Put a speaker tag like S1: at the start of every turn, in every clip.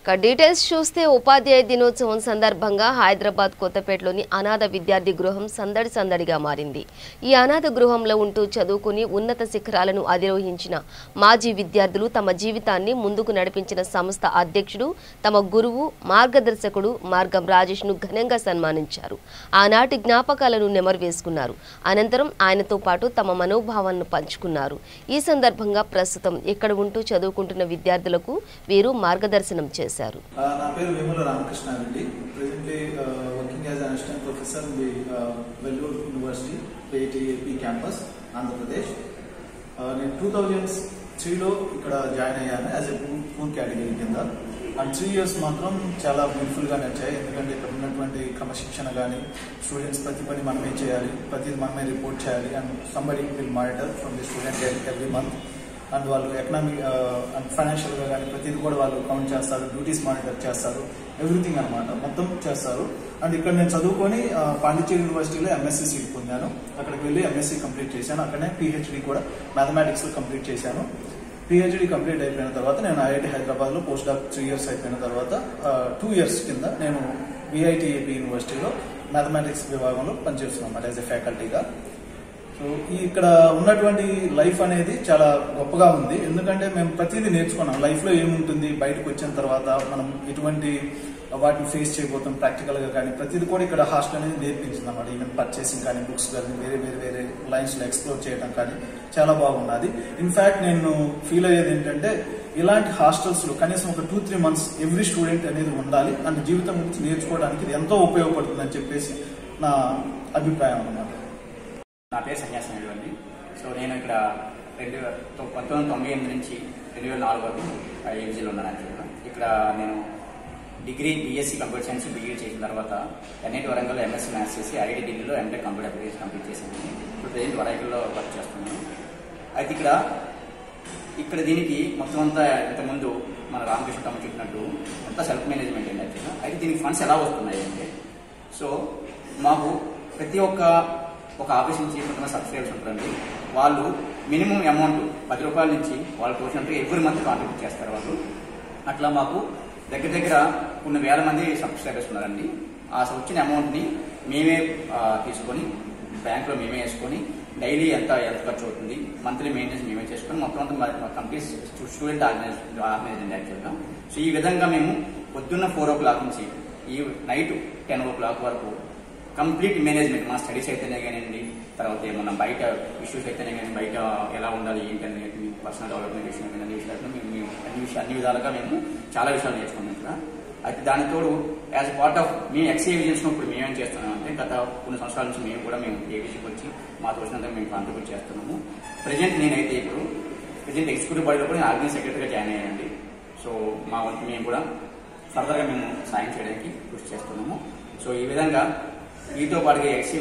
S1: Details చూస్తే ఉపాధ్యాయ దినోత్సవం సందర్భంగా హైదరాబాద్ కొత్తపేటలోని అనాథ విద్యార్థి గృహం సందడిగా మారింది. ఈ అనాథ గృహంలో ఉంటూ చదువుకుని ఉన్నత శిఖరాలను అధిరోహించిన మాజీ విద్యార్థులు తమ జీవితాన్ని ముందుకు నడిపించిన సంస్థ అధ్యక్షుడు, తమ గురువు, మార్గదర్శకుడు మార్గం రాజేష్ను ఘనంగా సన్మానించారు. ఆనాటి జ్ఞాపకాలను నెమరువేసుకున్నారు. అనంతరం ఆయనతో పాటు తమ మనోభావాలను పంచుకున్నారు. ఈ సందర్భంగా ప్రస్తుతం ఇక్కడ ఉంటూ చదువుకుంటున్న విద్యార్థులకు వీరు మార్గదర్శనం చేశారు.
S2: నా పేరు Vemula Ramakrishna Reddy. Presently working as an assistant professor in the Vellore university AITAP campus Andhra Pradesh. నేను 2003లో ఇక్కడ జాయిన్ అయ్యాను యాజ్ ఎ పూర్ కేటగిరీ కింద. అండ్ 3 years మాత్రం చాలా బ్యూటిఫుల్గా నచ్చాయి. ఎందుకంటే ఇక్కడ ఉన్నటువంటి క్రమశిక్షణ కానీ, స్టూడెంట్స్ ప్రతి పని మనమే చేయాలి, ప్రతిది మనమే రిపోర్ట్ చేయాలి. And somebody will monitor from the student every month. And వాళ్ళు ఎకనామిక్ అండ్ ఫైనాన్షియల్గా కానీ ప్రతిదీ కూడా వాళ్ళు కౌంట్ చేస్తారు, డ్యూటీస్ మానిటర్ చేస్తారు, ఎవ్రీథింగ్ అనమాట మొత్తం చేస్తారు. అండ్ ఇక్కడ నేను చదువుకొని పాండిచ్చేరి యూనివర్సిటీలో ఎంఎస్సీ సీట్ పొందాను. అక్కడికి వెళ్ళి ఎంఎస్సీ కంప్లీట్ చేశాను. అక్కడనే పిహెచ్డి కూడా మ్యాథమెటిక్స్లో కంప్లీట్ చేశాను. పిహెచ్డి కంప్లీట్ అయిపోయిన తర్వాత నేను ఐఐటి హైదరాబాద్లో పోస్ట్ డాక్ 3 years అయిపోయిన తర్వాత 2 years కింద నేను విఐటిఏపీ యూనివర్సిటీలో మ్యాథమెటిక్స్ విభాగంలో పనిచేస్తున్నాను అన్నమాట యాజ్ ఎ ఫ్యాకల్టీగా. సో ఇక్కడ ఉన్నటువంటి లైఫ్ అనేది చాలా గొప్పగా ఉంది. ఎందుకంటే మేము ప్రతిదీ నేర్చుకున్నాం. లైఫ్లో ఏముంటుంది, బయటకు వచ్చిన తర్వాత మనం ఎటువంటి వాటిని ఫేస్ చేయబోతాం ప్రాక్టికల్గా కానీ ప్రతిదీ కూడా ఇక్కడ హాస్టల్ అనేది నేర్పించింది అన్నమాట. ఈవెన్ పర్చేసింగ్ కానీ, బుక్స్ కానీ, వేరే లైన్స్లో ఎక్స్ప్లోర్ చేయడం కానీ చాలా బాగున్నది. ఇన్ఫ్యాక్ట్ నేను ఫీల్ అయ్యేది ఏంటంటే ఇలాంటి హాస్టల్స్లో కనీసం ఒక 2-3 months ఎవ్రీ స్టూడెంట్ అనేది ఉండాలి. అండ్ జీవితం గురించి నేర్చుకోవడానికి ఇది ఎంతో ఉపయోగపడుతుందని చెప్పేసి నా అభిప్రాయం అన్నమాట.
S3: నా పేరు సన్యాసనాయుడు అండి. సో నేను ఇక్కడ 1998 నుంచి 2004 వరకు ఏబీజీలో ఉన్నాను. యాక్చువల్గా ఇక్కడ నేను degree BSc computer science BEd చేసిన తర్వాత ఎన్ఐటి వరంగల్లో ఎంఎస్సీ మ్యాథ్స్ చేసి ఐఐటి ఢిల్లీలో ఎంటెక్ కంప్యూటర్ అప్లికేషన్ కంప్లీట్ చేశాను. ఇప్పుడు ప్రజెంట్ వరంగల్లో వర్క్ చేస్తున్నాను. అయితే ఇక్కడ దీనికి మొత్తం అంతా ఇంతకుముందు మన రామకృష్ణ తమ్ముడు చెప్పినట్టు అంతా సెల్ఫ్ మేనేజ్మెంట్ అండి యాక్చువల్గా. అయితే దీనికి ఫండ్స్ ఎలా వస్తున్నాయి అంటే, సో మాకు ప్రతి ఒక ఆఫీస్ నుంచి కొంతమంది సబ్స్క్రైబర్స్ ఉంటారండి. వాళ్ళు మినిమం అమౌంట్ 10 రూపాయల నుంచి వాళ్ళు తోచినట్టు ఎవ్రీ మంత్ కాంట్రిబ్యూట్ చేస్తారు వాళ్ళు. అట్లా మాకు దగ్గర కొన్ని వేల మంది సబ్స్క్రైబర్స్ ఉన్నారండి. ఆ వచ్చిన అమౌంట్ని మేమే తీసుకొని బ్యాంక్లో మేమే వేసుకొని డైలీ ఎంత ఖర్చు అవుతుంది, మంత్లీ మెయింటెనెన్స్ మేమే చేసుకొని మొత్తం అంతా కంప్లీట్ స్టూడెంట్ ఆర్గనైజ్ అండి యాక్చువల్గా. సో ఈ విధంగా మేము పొద్దున్న 4 o'clock నుంచి ఈ నైట్ 10 o'clock వరకు కంప్లీట్ మేనేజ్మెంట్ మా స్టడీస్ అయితేనే కానివ్వండి, తర్వాత ఏమన్నా బయట ఇష్యూస్ అయితేనే కానీ బయట ఎలా ఉండాలి ఏంటనే పర్సనల్ డెవలప్మెంట్ విషయం అన్ని విషయాలు మేము అన్ని విధాలుగా మేము చాలా విషయాలు నేర్చుకున్నాం ఇక్కడ. అయితే దానితోడు యాజ్ పార్ట్ ఆఫ్ మేము ఎక్స్ఏ విజన్స్ ఇప్పుడు మేమేం చేస్తున్నాం అంటే గత కొన్ని సంవత్సరాల నుంచి మేము ఏబీసీకి వచ్చి మా తోచినంత మేము కాంట్రిబ్యూట్ చేస్తున్నాము. ప్రజెంట్ నేనైతే ఇప్పుడు ప్రజెంట్ ఎగ్జిక్యూటివ్ బాడీలో కూడా ఆర్గనైజ్ సెక్రటరీగా జాయిన్ అయ్యానండి. సో మా వంతు మేము కూడా ఫర్దర్గా మేము సాయం చేయడానికి కృషి చేస్తున్నాము. సో ఈ విధంగా వీటితో పాటుగా ఎక్స్ఏ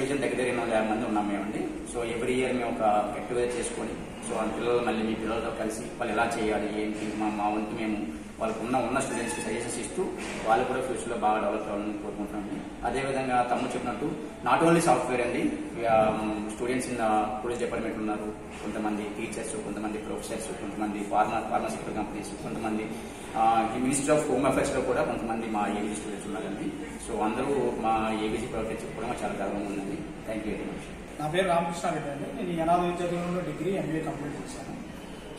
S3: విజన్ దగ్గర 850 మంది ఉన్నాం మేమండి. సో ఎవ్రీ ఇయర్ మేము ఒక గెట్ టుగెదర్ చేసుకొని సో ఆ పిల్లలు మళ్ళీ మీ పిల్లలతో కలిసి వాళ్ళు ఎలా చేయాలి ఏంటి మా వంతు మేము వాళ్ళకు ఉన్న స్టూడెంట్స్కి సజెషన్స్ ఇస్తూ వాళ్ళు కూడా ఫ్యూచర్లో బాగా డెవలప్ అవ్వాలని కోరుకుంటున్నాము. అదేవిధంగా తమ్ముడు చెప్పినట్టు నాట్ ఓన్లీ సాఫ్ట్వేర్ అండి, స్టూడెంట్స్ ఇన్ పోలీస్ డిపార్ట్మెంట్ ఉన్నారు, కొంతమంది టీచర్స్, కొంతమంది ప్రొఫెసర్స్, కొంతమంది ఫార్మాసిటికల్ కంపెనీస్, కొంతమంది మినిస్ట్రీ ఆఫ్ హోమ్ అఫైర్స్లో కూడా కొంతమంది మా ఏబీసీ స్టూడెంట్స్ ఉన్నారండి. సో అందరూ మా ఏబీసీ ప్రొఫెసర్ చెప్పుకోవడం చాలా గర్వంగా ఉందండి. Thank you very much.
S4: నా పేరు రామకృష్ణారెడ్డి అండి. నేను అనాథ విద్యార్థులలో డిగ్రీ ఎంబీఏ కంప్లీట్ చేశాను.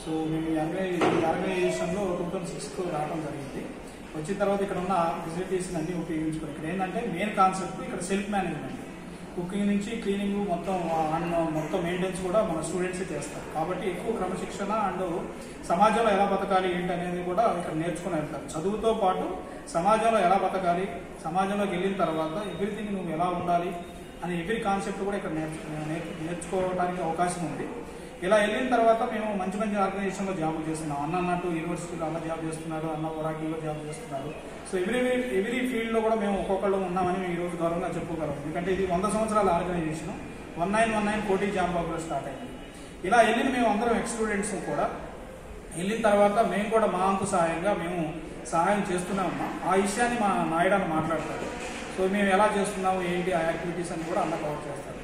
S4: సో మేము ఈ ఆర్గనైజేషన్లో 2006 రావడం జరిగింది. వచ్చిన తర్వాత ఇక్కడ ఉన్న ఫెసిలిటీస్ అన్ని ఉపయోగించుకొని ఇక్కడ ఏంటంటే మెయిన్ కాన్సెప్ట్ ఇక్కడ సెల్ఫ్ మేనేజ్మెంట్, కుకింగ్ నుంచి క్లీనింగ్ మొత్తం మెయింటెనెన్స్ కూడా మన స్టూడెంట్సే చేస్తారు. కాబట్టి ఎక్కువ క్రమశిక్షణ అండ్ సమాజంలో ఎలా బతకాలి ఏంటి అనేది కూడా ఇక్కడ నేర్చుకుని వెళ్తారు. చదువుతో పాటు సమాజంలో ఎలా బతకాలి, సమాజంలోకి వెళ్ళిన తర్వాత ఎవ్రీథింగ్ నువ్వు ఎలా ఉండాలి అని ఎవ్రీ కాన్సెప్ట్ కూడా ఇక్కడ నేర్చుకోవడానికి అవకాశం ఉంది. ఇలా వెళ్ళిన తర్వాత మేము మంచి ఆర్గనైజేషన్లో జాబ్ చేస్తున్నాం. అన్నట్టు యూనివర్సిటీలో అన్న జాబ్ చేస్తున్నారు, అన్న ఒరాకిలో జాబ్ చేస్తున్నారు. సో ఎవ్రీ ఫీల్డ్లో కూడా మేము ఒక్కొక్కళ్ళు ఉన్నామని మేము ఈరోజు గౌరవంగా చెప్పుకోగలం. ఎందుకంటే ఇది 100 సంవత్సరాల ఆర్గనైజేషన్ 1919 కోటి జాంబాబులో స్టార్ట్ అయింది. ఇలా వెళ్ళిన మేము అందరం ఎక్స్ స్టూడెంట్స్ కూడా వెళ్ళిన తర్వాత మేము కూడా మా అంతు సహాయంగా మేము సహాయం చేస్తూనే ఉన్నాం. ఆ విషయాన్ని మా నాయుడు మాట్లాడతారు. సో మేము ఎలా చేస్తున్నాము ఏంటి ఆ యాక్టివిటీస్ అని కూడా అన్న కవర్ చేస్తారు.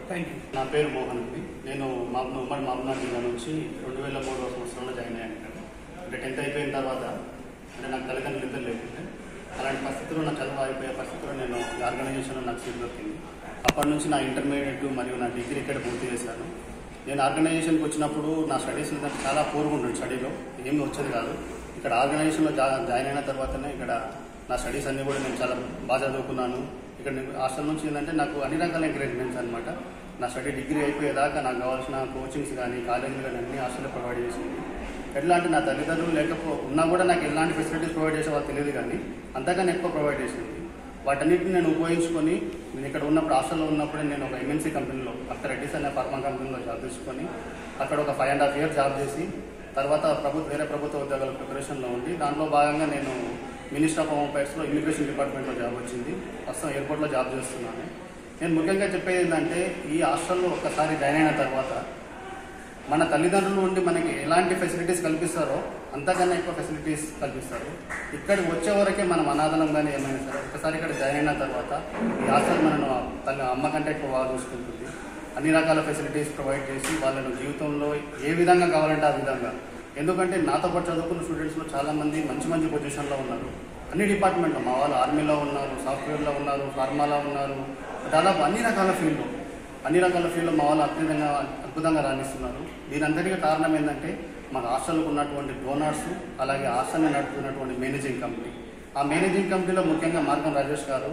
S4: Thank you.
S5: నా పేరు మోహన్ అండి. నేను ఉమ్మడి మహబూబ్నగర్ జిల్లా నుంచి 2003వ సంవత్సరంలో జాయిన్ అయ్యాను. అంటే 10th అయిపోయిన తర్వాత అంటే నాకు తల్లిదండ్రులు ఇద్దరు లేకుంటే. అలాంటి పరిస్థితుల్లో నా చదువు అయిపోయే పరిస్థితుల్లో నేను ఈ ఆర్గనైజేషన్లో నాకు సీట్ దొరికింది. అప్పటి నుంచి నా ఇంటర్మీడియట్ మరియు నా డిగ్రీ ఇక్కడ పూర్తి చేశాను. నేను ఆర్గనైజేషన్కి వచ్చినప్పుడు నా స్టడీస్ చాలా పూర్గా ఉంటుంది, స్టడీలో ఏమీ వచ్చేది కాదు. ఇక్కడ ఆర్గనైజేషన్లో జాయిన్ అయిన తర్వాతనే ఇక్కడ నా స్టడీస్ అన్నీ కూడా నేను చాలా బాగా చదువుకున్నాను. ఇక్కడ హాస్టల్ నుంచి ఏంటంటే నాకు అన్ని రకాల ఎంకరేజ్మెంట్స్ అనమాట. నా స్టడీ డిగ్రీ అయిపోయేదాకా నాకు కావాల్సిన కోచింగ్స్ కానీ కాలేజీలు కానీ అన్ని హాస్టల్లో ప్రొవైడ్ చేసింది. ఎట్లా అంటే నా తల్లిదండ్రులు ఉన్నా కూడా నాకు ఎలాంటి ఫెసిలిటీస్ ప్రొవైడ్ చేసే వాళ్ళు తెలియదు, కానీ అంతకన్నా ఎక్కువ ప్రొవైడ్ చేసింది. వాటన్నిటిని నేను ఉపయోగించుకొని నేను ఇక్కడ ఉన్నప్పుడు హాస్టల్లో ఉన్నప్పుడే నేను ఒక ఎంఎన్సీ కంపెనీలో డాక్టర్ రెడ్డిస్ అనే ఫార్మా కంపెనీలో జాబ్ తీసుకొని అక్కడ ఒక 5.5 years జాబ్ చేసి తర్వాత వేరే ప్రభుత్వ ఉద్యోగాల ప్రిపరేషన్లో ఉండి దాంట్లో భాగంగా నేను మినిస్టర్ ఆఫ్ హోమ్ అఫైర్స్లో ఇమిగ్రేషన్ డిపార్ట్మెంట్లో జాబ్ వచ్చింది. ప్రస్తుతం ఎయిర్పోర్ట్లో జాబ్ చేస్తున్నాను. నేను ముఖ్యంగా చెప్పేది ఏంటంటే ఈ హాస్టల్లో ఒక్కసారి జాయిన్ అయిన తర్వాత మన తల్లిదండ్రులు ఉండి మనకి ఎలాంటి ఫెసిలిటీస్ కల్పిస్తారో అంతకన్నా ఎక్కువ ఫెసిలిటీస్ కల్పిస్తారు. ఇక్కడికి వచ్చే వరకే మనం అనాథలం కానీ ఏమైనా సరే ఒకసారి ఇక్కడ జాయిన్ అయిన తర్వాత ఈ హాస్టల్ మనను అమ్మ కంటే ఎక్కువ బాగా చూసుకుంటుంది. అన్ని రకాల ఫెసిలిటీస్ ప్రొవైడ్ చేసి వాళ్ళను జీవితంలో ఏ విధంగా కావాలంటే ఆ విధంగా. ఎందుకంటే నాతో పాటు చదువుకున్న స్టూడెంట్స్లో చాలామంది మంచి మంచి పొజిషన్లో ఉన్నారు. అన్ని డిపార్ట్మెంట్లో మా వాళ్ళు ఆర్మీలో ఉన్నారు, సాఫ్ట్వేర్లో ఉన్నారు, ఫార్మాలో ఉన్నారు, దాదాపు అన్ని రకాల ఫీల్డ్లో మా వాళ్ళు అద్భుతంగా రాణిస్తున్నారు. దీనంతటికీ కారణం ఏంటంటే మన హాస్టల్కు ఉన్నటువంటి డోనర్స్, అలాగే హాస్టల్ని నడుపుతున్నటువంటి మేనేజింగ్ కమిటీ. ఆ మేనేజింగ్ కమిటీలో ముఖ్యంగా మార్గం రాజేష్ గారు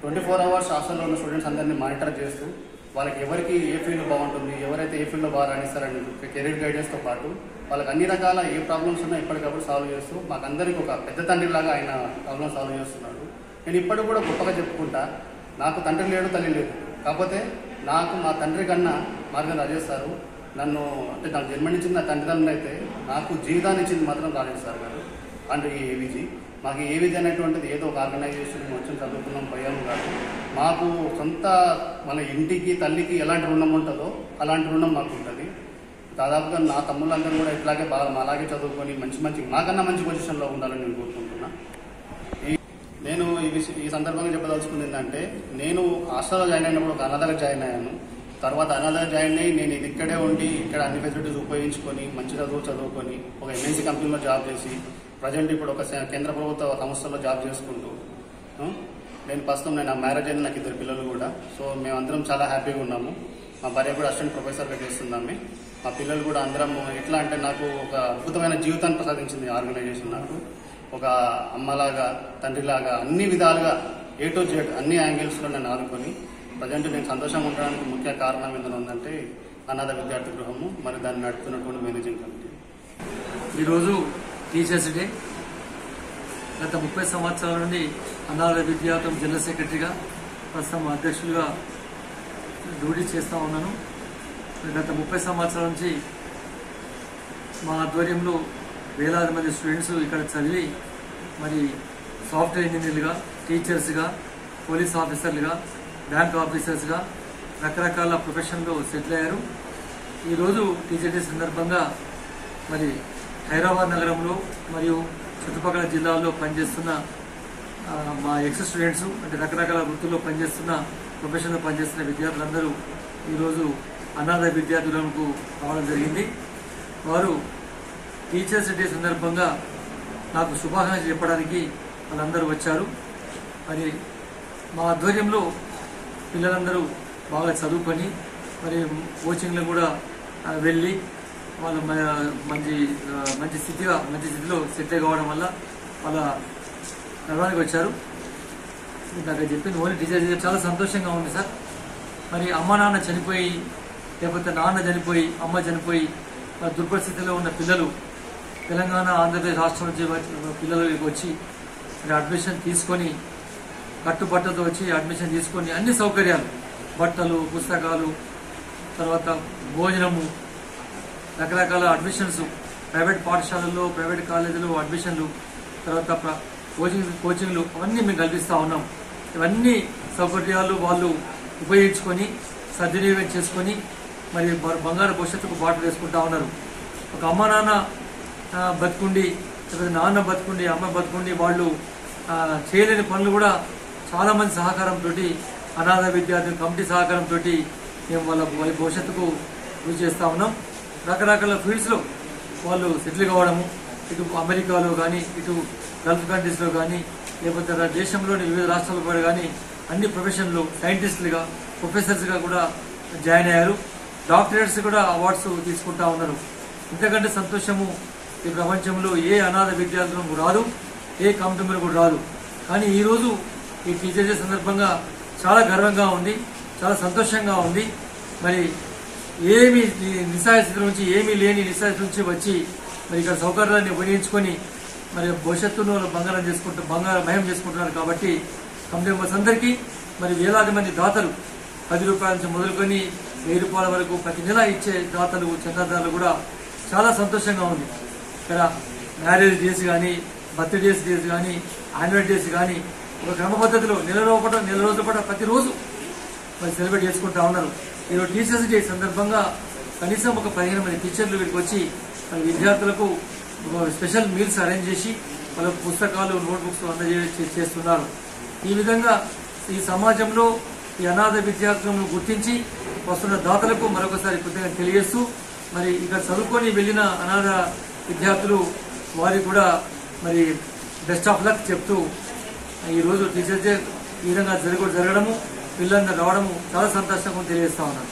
S5: 24 hours హాస్టల్లో ఉన్న స్టూడెంట్స్ అందరినీ మానిటర్ చేస్తూ వాళ్ళకి ఎవరికి ఏ ఫీల్డ్ బాగుంటుంది, ఎవరైతే ఏ ఫీల్డ్లో బాగా రాణిస్తారని కెరీర్ గైడెన్స్తో పాటు వాళ్ళకి అన్ని రకాల ఏ ప్రాబ్లమ్స్ ఉన్నా ఎప్పటికప్పుడు సాల్వ్ చేస్తూ మాకందరికీ ఒక పెద్ద తండ్రిలాగా ఆయన ప్రాబ్లమ్ సాల్వ్ చేస్తున్నాడు. నేను ఇప్పటికి కూడా గొప్పగా చెప్పుకుంటా, నాకు తండ్రి లేడు, తల్లి లేదు, కాకపోతే నాకు మా తండ్రి కన్నా మార్గం రాజేష్ సారు నన్ను అంటే నాకు జన్మనిచ్చింది నా తండ్రిదండ్రులు అయితే నాకు జీవితాన్ని ఇచ్చింది మాత్రం రాజేష్ సార్ గారు అండ్ ఈ ఏవిజీ. మాకు ఏవిజీ అనేటువంటిది ఏదో ఒక ఆర్గనైజేషన్ వచ్చి చదువుకున్నాం పోయాము కాదు, మాకు సొంత మన ఇంటికి తల్లికి ఎలాంటి రుణం ఉంటుందో అలాంటి రుణం మాకు ఉంటుంది. దాదాపుగా నా తమ్ముళ్ళందరూ కూడా ఇట్లాగే బాగా అలాగే చదువుకొని మంచి మాకన్నా మంచి పొజిషన్లో ఉండాలని నేను కోరుకుంటున్నా. నేను ఈ సందర్భంగా చెప్పదలుచుకుంది ఏంటంటే నేను హాస్టల్లో జాయిన్ అయినప్పుడు ఒక అనాథగా జాయిన్ అయ్యాను. తర్వాత అనాథగా జాయిన్ అయ్యి నేను ఇక్కడే ఉండి ఇక్కడ అన్ని ఫెసిలిటీస్ ఉపయోగించుకొని మంచి చదువుకొని ఒక ఎంఎన్సీ కంపెనీలో జాబ్ చేసి ప్రజెంట్ ఇప్పుడు ఒక కేంద్ర ప్రభుత్వ సంస్థల్లో జాబ్ చేసుకుంటూ నేను ప్రస్తుతం నా మ్యారేజ్ అయిన నాకు 2 పిల్లలు కూడా. సో మేమందరం చాలా హ్యాపీగా ఉన్నాము. మా భార్య కూడా అసిస్టెంట్ ప్రొఫెసర్గా చేస్తున్నాము. మా పిల్లలు కూడా అందరం ఎట్లా అంటే నాకు ఒక అద్భుతమైన జీవితాన్ని ప్రసాదించింది ఆర్గనైజేషన్. నాకు ఒక అమ్మలాగా తండ్రిలాగా అన్ని విధాలుగా A to Z అన్ని యాంగిల్స్లో నన్ను ఆదుకొని ప్రజెంట్ నేను సంతోషంగా ఉండడానికి ముఖ్య కారణం ఏంటంటే ఉందంటే అనాథ విద్యార్థి గృహము, మరి దాన్ని నడుపుతున్నటువంటి మేనేజింగ్ కమిటీ.
S6: ఈరోజు టీచర్స్ డే. గత 30 సంవత్సరాల నుండి అనాథ విద్యార్థుల జనరల్ సెక్రటరీగా ప్రస్తుతం అధ్యక్షులుగా డ్యూటీ చేస్తూ ఉన్నాను. గత 30 సంవత్సరాల నుంచి మా ఆధ్వర్యంలో వేలాది మంది స్టూడెంట్స్ ఇక్కడ చదివి మరి సాఫ్ట్వేర్ ఇంజనీర్లుగా, టీచర్స్గా, పోలీస్ ఆఫీసర్లుగా, బ్యాంక్ ఆఫీసర్స్గా రకరకాల ప్రొఫెషన్లో సెటిల్ అయ్యారు. ఈరోజు టీచర్ డే సందర్భంగా మరి హైదరాబాద్ నగరంలో మరియు చుట్టుపక్కల జిల్లాల్లో పనిచేస్తున్న మా ఎక్స్ స్టూడెంట్స్ అంటే రకరకాల వృత్తుల్లో పనిచేస్తున్న ప్రొఫెషన్లో పనిచేస్తున్న విద్యార్థులందరూ ఈరోజు అనాథ విద్యార్థులకు రావడం జరిగింది. వారు టీచర్స్ డే సందర్భంగా నాకు శుభాకాంక్షలు చెప్పడానికి వాళ్ళందరూ వచ్చారు. మరి మా ఆధ్వర్యంలో పిల్లలందరూ బాగా చదువుకొని మరి కోచింగ్లో కూడా వెళ్ళి వాళ్ళు మంచి స్థితిలో సెటిల్ కావడం వల్ల వాళ్ళ నడవడానికి వచ్చారు. నాకు చెప్పింది ఓన్లీ టీచర్ చాలా సంతోషంగా ఉంది సార్. మరి అమ్మ నాన్న చనిపోయి లేకపోతే నాన్న చనిపోయి అమ్మ చనిపోయి దుర్పరిస్థితిలో ఉన్న పిల్లలు తెలంగాణ ఆంధ్రప్రదేశ్ రాష్ట్రం నుంచి పిల్లలు వచ్చి అడ్మిషన్ తీసుకొని కట్టుబట్టతో వచ్చి అడ్మిషన్ తీసుకొని అన్ని సౌకర్యాలు బట్టలు, పుస్తకాలు, తర్వాత భోజనము, రకరకాల అడ్మిషన్స్, ప్రైవేట్ పాఠశాలల్లో, ప్రైవేట్ కాలేజీలో అడ్మిషన్లు, తర్వాత కోచింగ్లు అవన్నీ మేము కల్పిస్తూ ఉన్నాం. ఇవన్నీ సౌకర్యాలు వాళ్ళు ఉపయోగించుకొని సద్వినియోగం చేసుకొని మరి బంగారు భవిష్యత్తుకు బాటలు వేసుకుంటా ఉన్నారు. ఒక అమ్మ నాన్న బతుకుండి లేకపోతే నాన్న బతుకుండి అమ్మ బతుకుండి వాళ్ళు చేయలేని పనులు కూడా చాలామంది సహకారంతో అనాథ విద్యార్థుల కమిటీ సహకారంతో మేము వాళ్ళ భవిష్యత్తుకు కృషి చేస్తూ ఉన్నాం. రకరకాల ఫీల్డ్స్లో వాళ్ళు సెటిల్ కావడము, ఇటు అమెరికాలో కానీ ఇటు గల్ఫ్ కంట్రీస్లో కానీ లేకపోతే దేశంలోని వివిధ రాష్ట్రాల్లో కానీ అన్ని ప్రొఫెషన్లు సైంటిస్టులుగా ప్రొఫెసర్స్గా కూడా జాయిన్ అయ్యారు. డాక్టరేట్స్ కూడా అవార్డ్స్ తీసుకుంటా ఉన్నారు. ఇంతకంటే సంతోషము ఈ ప్రపంచంలో ఏ అనాథ విద్యార్థులకు రాదు, ఏ కంపెనీలు కూడా రాదు. కానీ ఈరోజు ఈ టీచర్ డే సందర్భంగా చాలా గర్వంగా ఉంది, చాలా సంతోషంగా ఉంది. మరి ఏమి నిస్సహాయ స్థితి నుంచి ఏమీ లేని నిస్సహాయ స్థితి నుంచి వచ్చి మరి ఇక్కడ సౌకర్యాన్ని ఉపయోగించుకొని మరి భవిష్యత్తును మయం చేసుకుంటున్నారు. కాబట్టి కమిటీ మెంబర్స్ అందరికీ మరి వేలాది మంది దాతలు 10 రూపాయల నుంచి మొదలుకొని 1000 రూపాయల వరకు ప్రతి నెల ఇచ్చే దాతలు చందాదారులు కూడా చాలా సంతోషంగా ఉంది. ఇక్కడ మ్యారేజ్ డేస్ కానీ, బర్త్డేస్ డేస్ కానీ, యాన్యువల్ డేస్ కానీ ఒక క్రమ పద్ధతిలో నెల రోజుల పాటు ప్రతిరోజు మరి సెలబ్రేట్ చేసుకుంటా ఉన్నారు. ఈరోజు టీచర్స్ డే సందర్భంగా కనీసం ఒక 15 మంది టీచర్లు వీటికి వచ్చి మరి విద్యార్థులకు స్పెషల్ మీల్స్ అరేంజ్ చేసి వాళ్ళకు పుస్తకాలు, నోట్బుక్స్ అందజేస్తున్నారు. ఈ విధంగా ఈ సమాజంలో ఈ అనాథ విద్యార్థులను గుర్తించి వస్తున్న దాతలకు మరొకసారి కృతజ్ఞతలు తెలియజేస్తూ మరి ఇక్కడ చదువుకొని వెళ్ళిన అనాథ విద్యార్థులు వారికి కూడా మరి బెస్ట్ ఆఫ్ లక్ చెప్తూ ఈరోజు టీచర్స్ డే ఈ విధంగా జరగడము, పిల్లలందరూ రావడము చాలా సంతోషంగా తెలియజేస్తా ఉన్నాను.